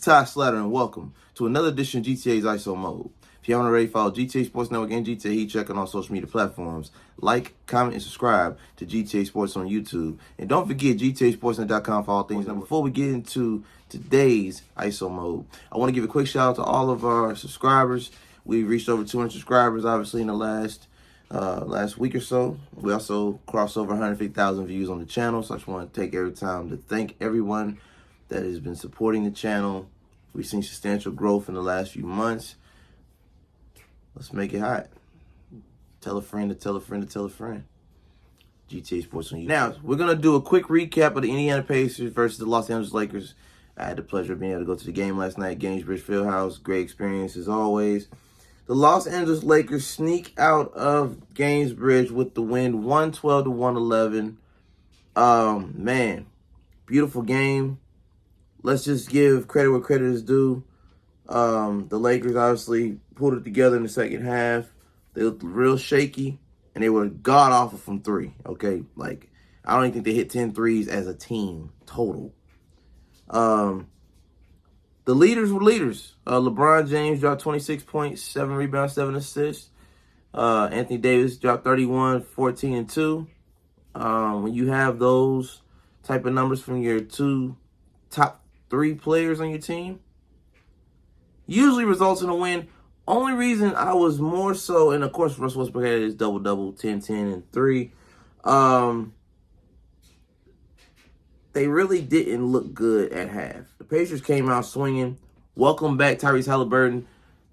Ty Slatter, and welcome to another edition of GTA's ISO Mode. If you haven't already, follow GTA Sports Network and GTA Heat Check on all social media platforms. Like, comment, and subscribe to GTA Sports on YouTube. And don't forget GTASportsnet.com for all things. Now, before we get into today's ISO Mode, I want to give a quick shout out to all of our subscribers. We've reached over 200 subscribers, obviously, in the last week or so. We also crossed over 150,000 views on the channel, so I just want to take every time to thank everyone that has been supporting the channel. We've seen substantial growth in the last few months. Let's make it hot. Tell a friend to tell a friend to tell a friend. GTA Sports on YouTube. Now, we're going to do a quick recap of the Indiana Pacers versus the Los Angeles Lakers. I had the pleasure of being able to go to the game last night at Gainesbridge Fieldhouse. Great experience as always. The Los Angeles Lakers sneak out of Gainesbridge with the win, 112 to 111. Man, beautiful game. Let's just give credit where credit is due. The Lakers obviously pulled it together in the second half. They looked real shaky, and they were god-awful from three, okay? Like, I don't even think they hit 10 threes as a team total. The leaders were leaders. LeBron James dropped 26 points, 7 rebounds, 7 assists. Anthony Davis dropped 31, 14, and 2. When you have those type of numbers from your two top 3 players on your team, usually results in a win. Only reason I was more so, and of course Russell Westbrook had his double-double, 10, 10, and 3. They really didn't look good at half. The Pacers came out swinging. Welcome back, Tyrese Haliburton.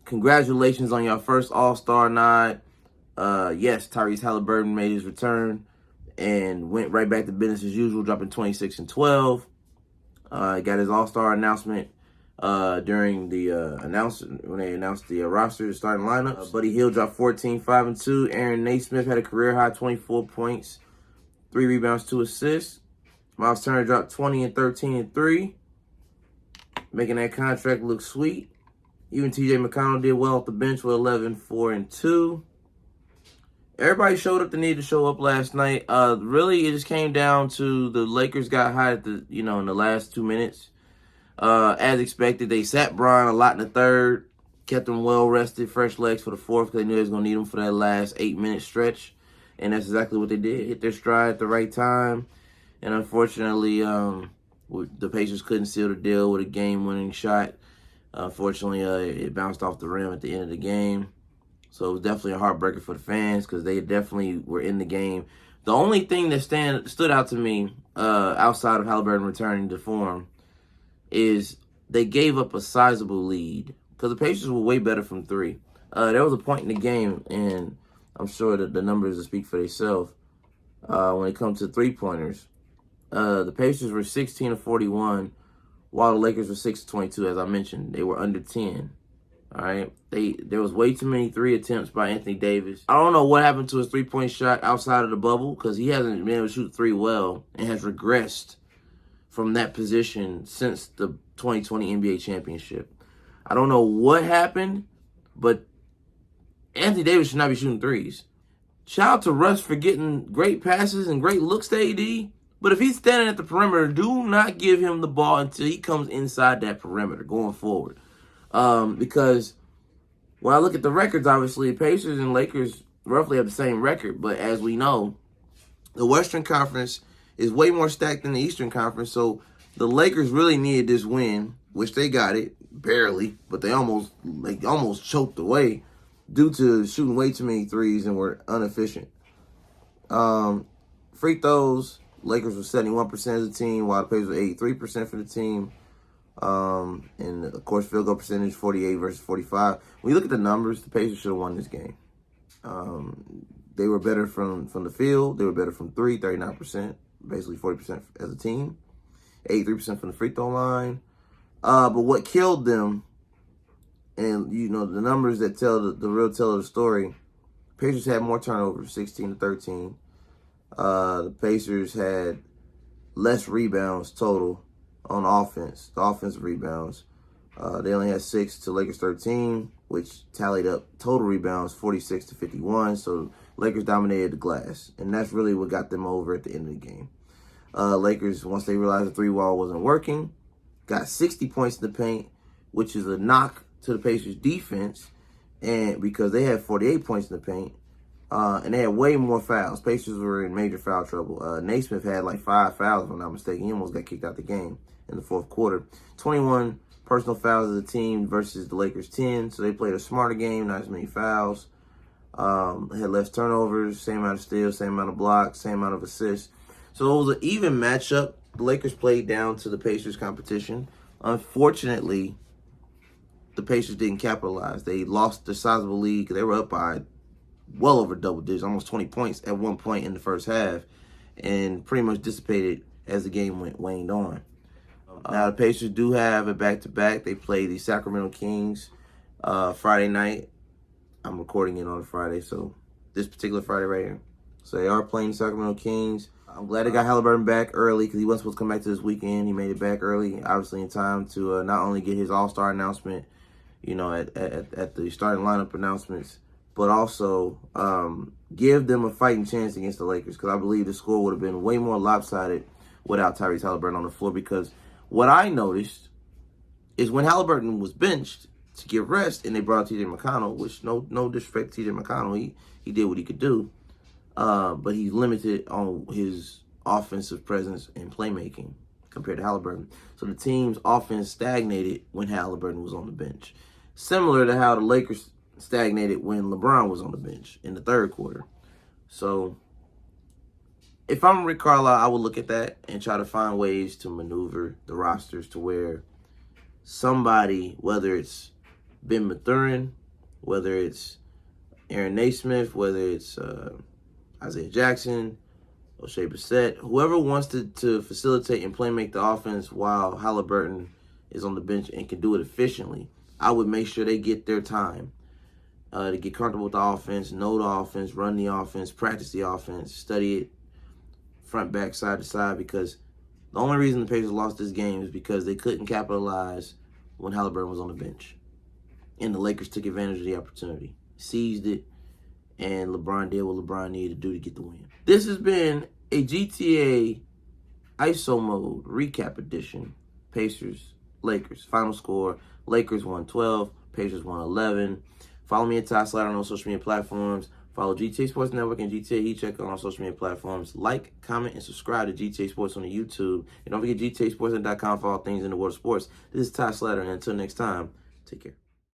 Congratulations on your first All-Star nod. Yes, Tyrese Haliburton made his return and went right back to business as usual, dropping 26 and 12. Got his All-Star announcement during the when they announced the roster, the starting lineup. Buddy Hield dropped 14, 5, and 2. Aaron Naismith had a career-high 24 points, 3 rebounds, 2 assists. Miles Turner dropped 20 and 13 and 3, making that contract look sweet. Even T.J. McConnell did well off the bench with 11, 4, and 2. Everybody showed up that needed to show up last night. Really, it just came down to the Lakers got hot at the, in the last 2 minutes. As expected, they sat Bron a lot in the third, kept him well rested, fresh legs for the fourth, because they knew they was going to need him for that last 8-minute stretch. And that's exactly what they did. Hit their stride at the right time. And unfortunately, the Pacers couldn't seal the deal with a game-winning shot. Unfortunately, it bounced off the rim at the end of the game. So it was definitely a heartbreaker for the fans because they definitely were in the game. The only thing that stood out to me outside of Haliburton returning to form is they gave up a sizable lead because the Pacers were way better from three. There was a point in the game, and I'm sure that the numbers will speak for themselves when it comes to three-pointers. The Pacers were 16 of 41, while the Lakers were 6 of 22, as I mentioned. They were under 10. All right, there was way too many 3 attempts by Anthony Davis. I don't know what happened to his 3-point shot outside of the bubble because he hasn't been able to shoot 3 well and has regressed from that position since the 2020 NBA championship. I don't know what happened, but Anthony Davis should not be shooting 3s. Shout out to Russ for getting great passes and great looks to AD, but if he's standing at the perimeter, do not give him the ball until he comes inside that perimeter going forward. Because when I look at the records, obviously, Pacers and Lakers roughly have the same record. But as we know, the Western Conference is way more stacked than the Eastern Conference. So the Lakers really needed this win, which they got it, barely. But they almost choked away due to shooting way too many threes and were inefficient. Free throws, Lakers were 71% as a team, while the Pacers were 83% for the team. And of course, field goal percentage 48 versus 45. When you look at the numbers, the Pacers should have won this game. They were better from the field. They were better from three, 39%, basically 40% as a team, 83% from the free throw line. But what killed them, and the numbers that tell the real tell of the story, Pacers had more turnovers, 16 to 13. The Pacers had less rebounds total on offense, the offensive rebounds. They only had 6 to Lakers 13, which tallied up total rebounds 46 to 51. So Lakers dominated the glass, and that's really what got them over at the end of the game. Lakers, once they realized the 3-wall wasn't working, got 60 points in the paint, which is a knock to the Pacers defense, and because they had 48 points in the paint, and they had way more fouls. Pacers were in major foul trouble. Naismith had like 5 fouls, if I'm not mistaken. He almost got kicked out the game in the fourth quarter. 21 personal fouls as a team versus the Lakers 10. So they played a smarter game, not as many fouls. Had less turnovers, same amount of steals, same amount of blocks, same amount of assists. So it was an even matchup. The Lakers played down to the Pacers' competition. Unfortunately, the Pacers didn't capitalize. They lost the sizable lead. They were up by well over double digits, almost 20 points at one point in the first half, and pretty much dissipated as the game waned on. Now, the Pacers do have a back-to-back. They play the Sacramento Kings Friday night. I'm recording it on a Friday, so this particular Friday right here. So they are playing the Sacramento Kings. I'm glad they got Haliburton back early because he wasn't supposed to come back to this weekend. He made it back early, obviously in time to not only get his All-Star announcement, you know, at the starting lineup announcements, but also give them a fighting chance against the Lakers, because I believe the score would have been way more lopsided without Tyrese Haliburton on the floor. Because what I noticed is when Haliburton was benched to get rest and they brought T.J. McConnell, which no disrespect to T.J. McConnell, he did what he could do, but he's limited on his offensive presence and playmaking compared to Haliburton. So the team's offense stagnated when Haliburton was on the bench. Similar to how the Lakers stagnated when LeBron was on the bench in the third quarter. So if I'm Rick Carlisle, I would look at that and try to find ways to maneuver the rosters to where somebody, whether it's Ben Mathurin, whether it's Aaron Naismith, whether it's Isaiah Jackson, O'Shea Brissett, whoever wants to facilitate and play make the offense while Haliburton is on the bench and can do it efficiently, I would make sure they get their time to get comfortable with the offense, know the offense, run the offense, practice the offense, study it front, back, side to side, because the only reason the Pacers lost this game is because they couldn't capitalize when Haliburton was on the bench. And the Lakers took advantage of the opportunity, seized it, and LeBron did what LeBron needed to do to get the win. This has been a GTA ISO mode recap edition. Pacers, Lakers. Final score, Lakers 112, Pacers 111. Follow me at Ty Slatter on all social media platforms. Follow GTA Sports Network and GTA eCheck on all social media platforms. Like, comment, and subscribe to GTA Sports on the YouTube. And don't forget GTASports.com for all things in the world of sports. This is Ty Slatter, and until next time, take care.